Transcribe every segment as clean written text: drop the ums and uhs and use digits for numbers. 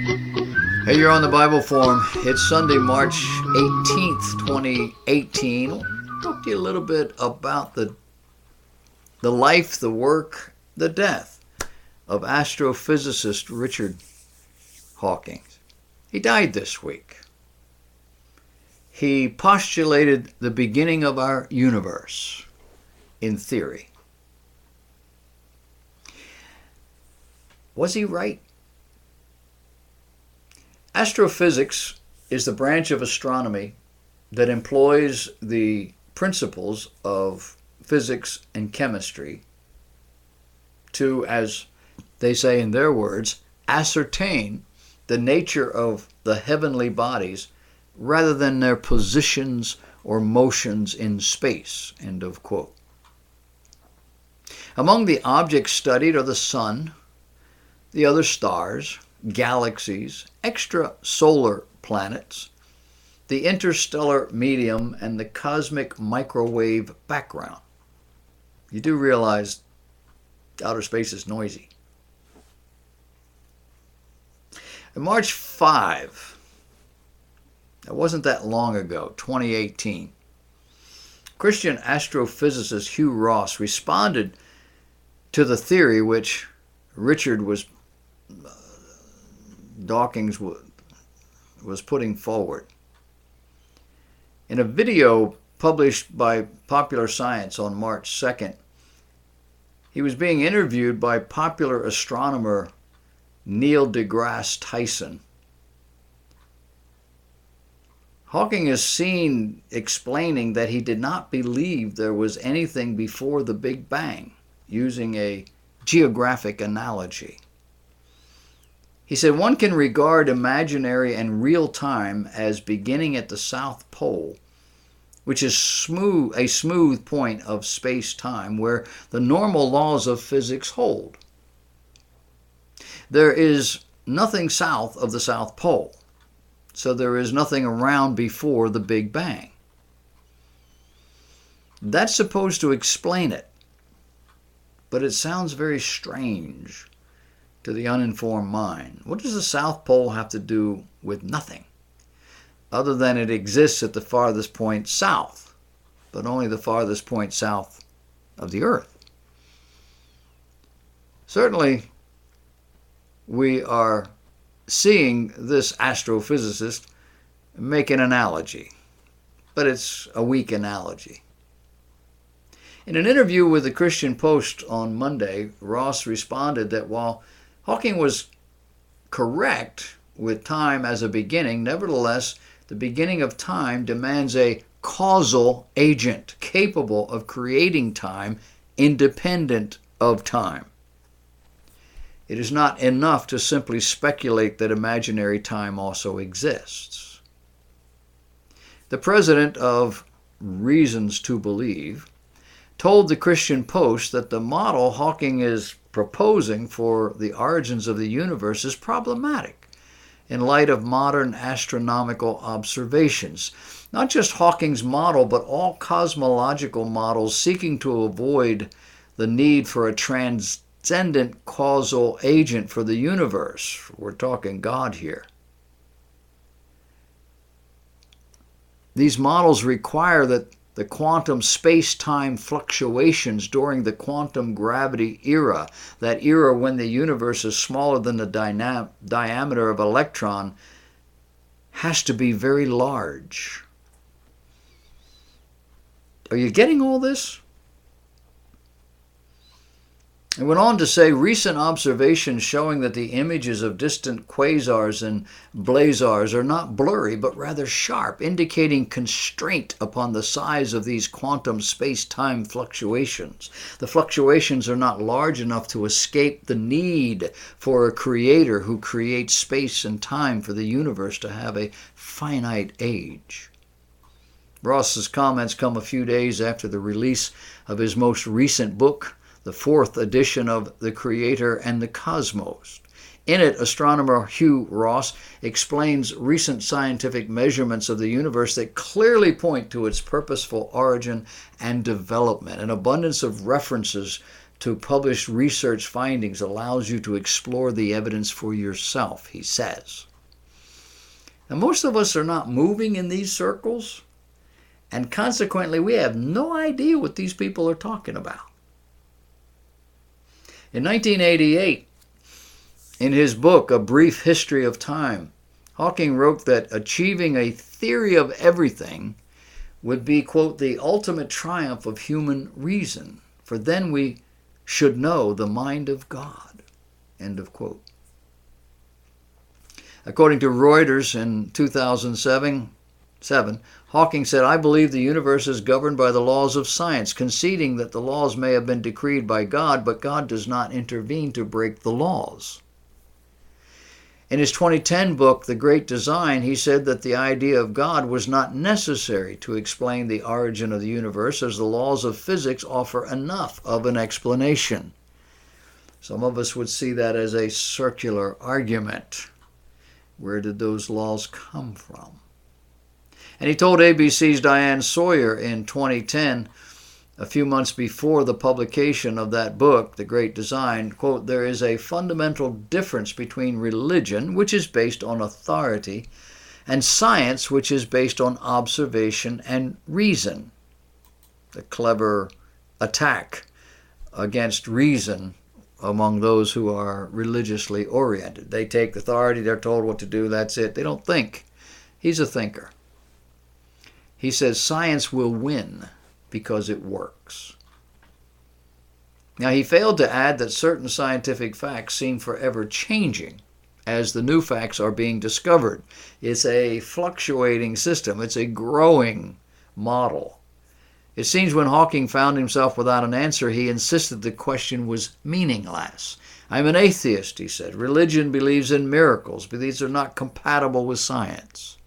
Hey, you're on the Bible Forum. It's Sunday, March 18th, 2018. I'll talk to you a little bit about the life, the work, the death of astrophysicist Richard Hawking. He died this week. He postulated the beginning of our universe in theory. Was he right? Astrophysics is the branch of astronomy that employs the principles of physics and chemistry to, as they say in their words, ascertain the nature of the heavenly bodies rather than their positions or motions in space. End of quote. Among the objects studied are the sun, the other stars, galaxies, extrasolar planets, the interstellar medium, and the cosmic microwave background. You do realize outer space is noisy. On March 5, it wasn't that long ago, 2018, Christian astrophysicist Hugh Ross responded to the theory which Richard Dawkins was putting forward. In a video published by Popular Science on March 2nd, he was being interviewed by popular astronomer Neil deGrasse Tyson. Hawking is seen explaining that he did not believe there was anything before the Big Bang, using a geographic analogy. He said one can regard imaginary and real time as beginning at the South Pole, which is a smooth point of space-time where the normal laws of physics hold. There is nothing south of the South Pole, so there is nothing around before the Big Bang. That's supposed to explain it, but it sounds very strange to the uninformed mind. What does the South Pole have to do with nothing, other than it exists at the farthest point south, but only the farthest point south of the Earth? Certainly, we are seeing this astrophysicist make an analogy, but it's a weak analogy. In an interview with the Christian Post on Monday, Ross responded that while Hawking was correct with time as a beginning, nevertheless, the beginning of time demands a causal agent capable of creating time independent of time. It is not enough to simply speculate that imaginary time also exists. The president of Reasons to Believe told the Christian Post that the model Hawking is proposing for the origins of the universe is problematic in light of modern astronomical observations. Not just Hawking's model, but all cosmological models seeking to avoid the need for a transcendent causal agent for the universe. We're talking God here. These models require that the quantum space-time fluctuations during the quantum gravity era, that era when the universe is smaller than the diameter of an electron, has to be very large. Are you getting all this? It went on to say recent observations showing that the images of distant quasars and blazars are not blurry but rather sharp, indicating constraint upon the size of these quantum space-time fluctuations. The fluctuations are not large enough to escape the need for a creator who creates space and time for the universe to have a finite age. Ross's comments come a few days after the release of his most recent book, the 4th edition of The Creator and the Cosmos. In it, astronomer Hugh Ross explains recent scientific measurements of the universe that clearly point to its purposeful origin and development, an abundance of references to published research findings allows you to explore the evidence for yourself, he says. Now, most of us are not moving in these circles, and consequently, we have no idea what these people are talking about. In 1988, in his book, A Brief History of Time, Hawking wrote that achieving a theory of everything would be, quote, the ultimate triumph of human reason, for then we should know the mind of God, end of quote. According to Reuters in 2007, Hawking said, I believe the universe is governed by the laws of science, conceding that the laws may have been decreed by God, but God does not intervene to break the laws. In his 2010 book, The Great Design, he said that the idea of God was not necessary to explain the origin of the universe, as the laws of physics offer enough of an explanation. Some of us would see that as a circular argument. Where did those laws come from? And he told ABC's Diane Sawyer in 2010, a few months before the publication of that book, The Great Design, quote, there is a fundamental difference between religion, which is based on authority, and science, which is based on observation and reason. The clever attack against reason among those who are religiously oriented. They take authority, they're told what to do, that's it. They don't think. He's a thinker. He says science will win because it works. Now, he failed to add that certain scientific facts seem forever changing as the new facts are being discovered. It's a fluctuating system. It's a growing model. It seems when Hawking found himself without an answer, he insisted the question was meaningless. I'm an atheist, he said. Religion believes in miracles, but these are not compatible with science.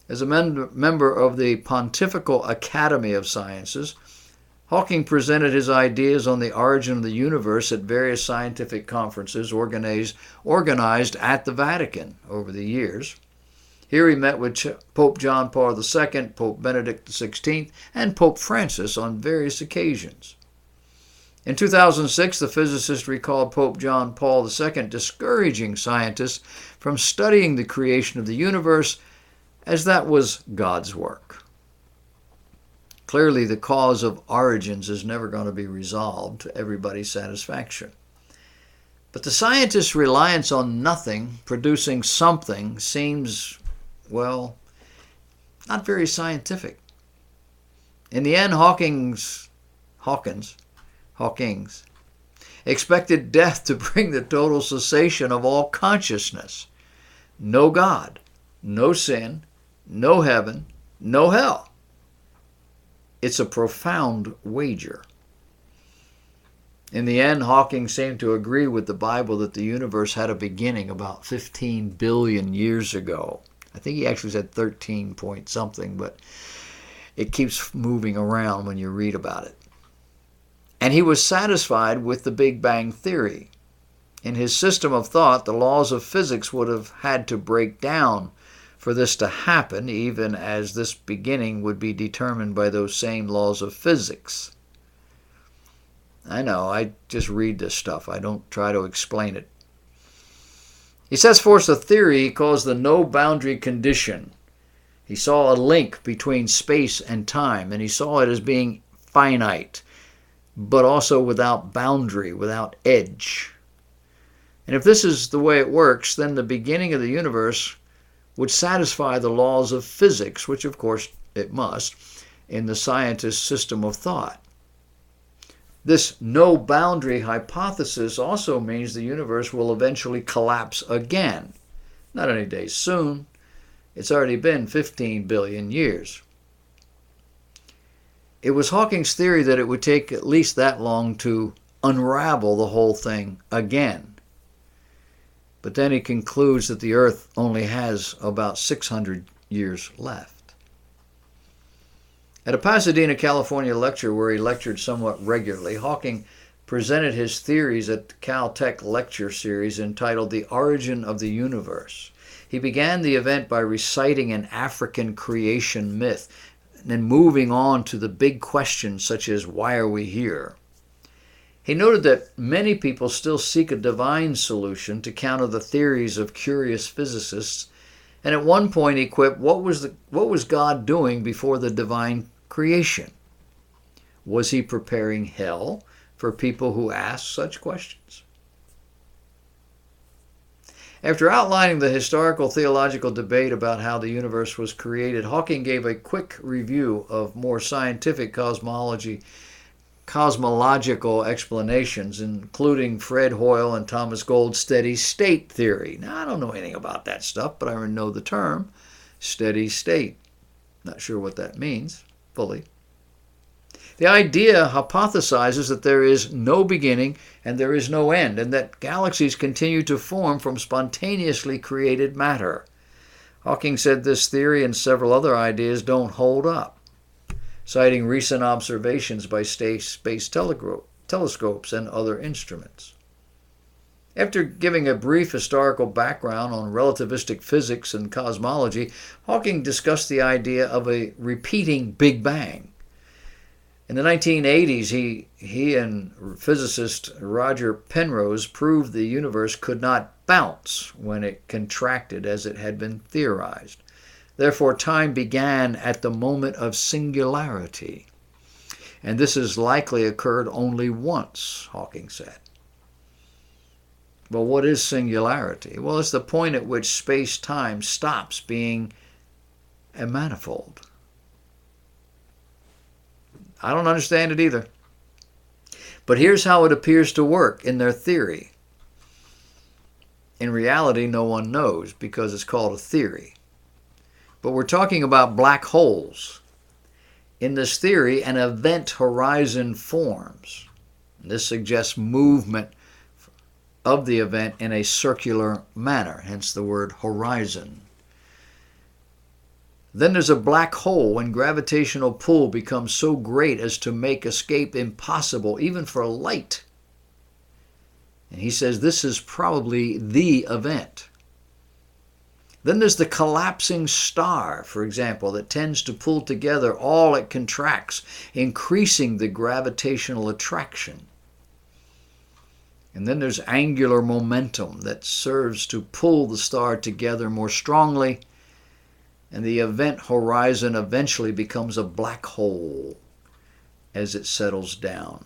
As a member of the Pontifical Academy of Sciences, Hawking presented his ideas on the origin of the universe at various scientific conferences organized at the Vatican over the years. Here he met with Pope John Paul II, Pope Benedict XVI, and Pope Francis on various occasions. In 2006, the physicist recalled Pope John Paul II discouraging scientists from studying the creation of the universe, as that was God's work. Clearly, the cause of origins is never going to be resolved to everybody's satisfaction. But the scientist's reliance on nothing producing something seems, well, not very scientific. In the end, Hawkins expected death to bring the total cessation of all consciousness. No God, no sin, no heaven, no hell. It's a profound wager. In the end, Hawking seemed to agree with the Bible that the universe had a beginning about 15 billion years ago. I think he actually said 13 point something, but it keeps moving around when you read about it. And he was satisfied with the Big Bang Theory. In his system of thought, the laws of physics would have had to break down for this to happen, even as this beginning would be determined by those same laws of physics. I know, I just read this stuff. I don't try to explain it. He sets forth a theory he calls the no-boundary condition. He saw a link between space and time, and he saw it as being finite, but also without boundary, without edge. And if this is the way it works, then the beginning of the universe would satisfy the laws of physics, which of course it must, in the scientist's system of thought. This no-boundary hypothesis also means the universe will eventually collapse again. Not any day soon. It's already been 15 billion years. It was Hawking's theory that it would take at least that long to unravel the whole thing again. But then he concludes that the Earth only has about 600 years left. At a Pasadena, California lecture where he lectured somewhat regularly, Hawking presented his theories at the Caltech lecture series entitled The Origin of the Universe. He began the event by reciting an African creation myth and then moving on to the big questions such as, why are we here? He noted that many people still seek a divine solution to counter the theories of curious physicists, and at one point he quipped, what was God doing before the divine creation? Was he preparing hell for people who asked such questions? After outlining the historical theological debate about how the universe was created, Hawking gave a quick review of more scientific cosmological explanations, including Fred Hoyle and Thomas Gould's steady state theory. Now, I don't know anything about that stuff, but I know the term steady state. Not sure what that means fully. The idea hypothesizes that there is no beginning and there is no end, and that galaxies continue to form from spontaneously created matter. Hawking said this theory and several other ideas don't hold up, citing recent observations by space telescopes and other instruments. After giving a brief historical background on relativistic physics and cosmology, Hawking discussed the idea of a repeating Big Bang. In the 1980s, he and physicist Roger Penrose proved the universe could not bounce when it contracted as it had been theorized. Therefore, time began at the moment of singularity. And this has likely occurred only once, Hawking said. Well, what is singularity? Well, it's the point at which space-time stops being a manifold. I don't understand it either. But here's how it appears to work in their theory. In reality, no one knows because it's called a theory. But we're talking about black holes. In this theory, an event horizon forms. This suggests movement of the event in a circular manner, hence the word horizon. Then there's a black hole when gravitational pull becomes so great as to make escape impossible, even for light. And he says this is probably the event. Then there's the collapsing star, for example, that tends to pull together all it contracts, increasing the gravitational attraction. And then there's angular momentum that serves to pull the star together more strongly, and the event horizon eventually becomes a black hole as it settles down.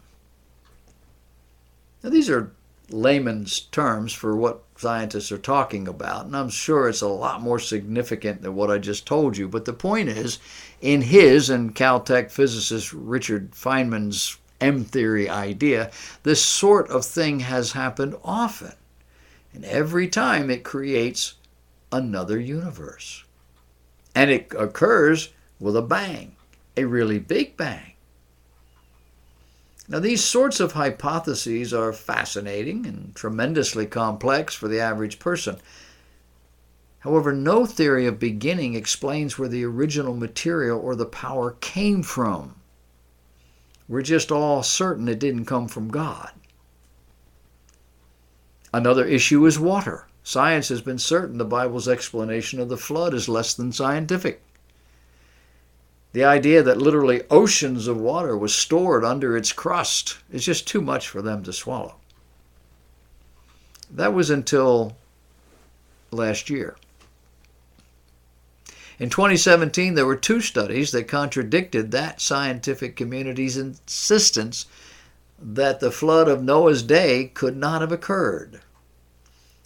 Now, these are layman's terms for what scientists are talking about, and I'm sure it's a lot more significant than what I just told you. But the point is, in his and Caltech physicist Richard Feynman's M-theory idea, this sort of thing has happened often, and every time it creates another universe. And it occurs with a bang, a really big bang. Now, these sorts of hypotheses are fascinating and tremendously complex for the average person. However, no theory of beginning explains where the original material or the power came from. We're just all certain it didn't come from God. Another issue is water. Science has been certain the Bible's explanation of the flood is less than scientific. The idea that literally oceans of water was stored under its crust is just too much for them to swallow. That was until last year. In 2017, there were 2 studies that contradicted that scientific community's insistence that the flood of Noah's day could not have occurred.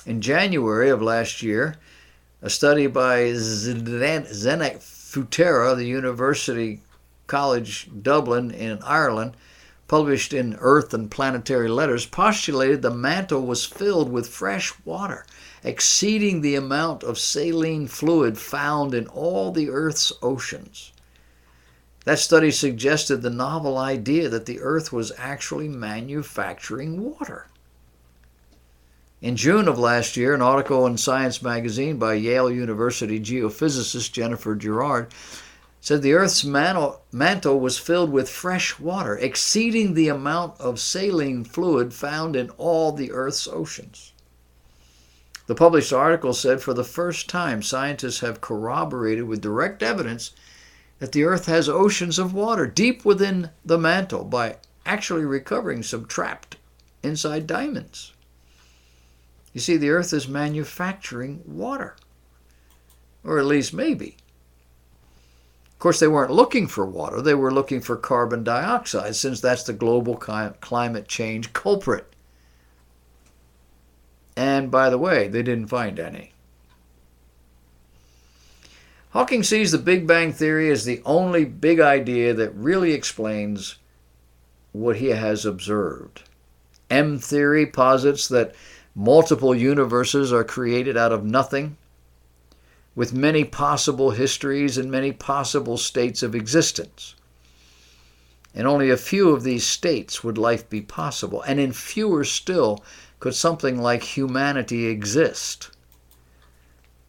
In January of last year, a study by Zdenek Futera, the University College Dublin in Ireland, published in Earth and Planetary Letters, postulated the mantle was filled with fresh water, exceeding the amount of saline fluid found in all the Earth's oceans. That study suggested the novel idea that the Earth was actually manufacturing water. In June of last year, an article in Science magazine by Yale University geophysicist Jennifer Gerard said the Earth's mantle was filled with fresh water, exceeding the amount of saline fluid found in all the Earth's oceans. The published article said for the first time, scientists have corroborated with direct evidence that the Earth has oceans of water deep within the mantle by actually recovering some trapped inside diamonds. You see, the earth is manufacturing water. Or at least maybe. Of course, they weren't looking for water. They were looking for carbon dioxide, since that's the global climate change culprit. And by the way, they didn't find any. Hawking sees the Big Bang Theory as the only big idea that really explains what he has observed. M-theory posits that multiple universes are created out of nothing, with many possible histories and many possible states of existence. In only a few of these states would life be possible, and in fewer still could something like humanity exist.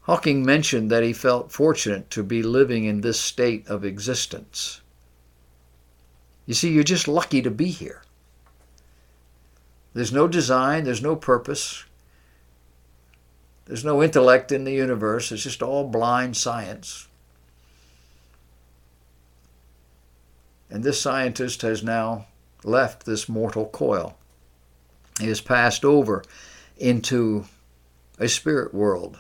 Hawking mentioned that he felt fortunate to be living in this state of existence. You see, you're just lucky to be here. There's no design, there's no purpose, there's no intellect in the universe. It's just all blind science. And this scientist has now left this mortal coil. He has passed over into a spirit world.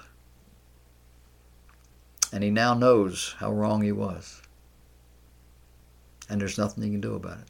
And he now knows how wrong he was. And there's nothing he can do about it.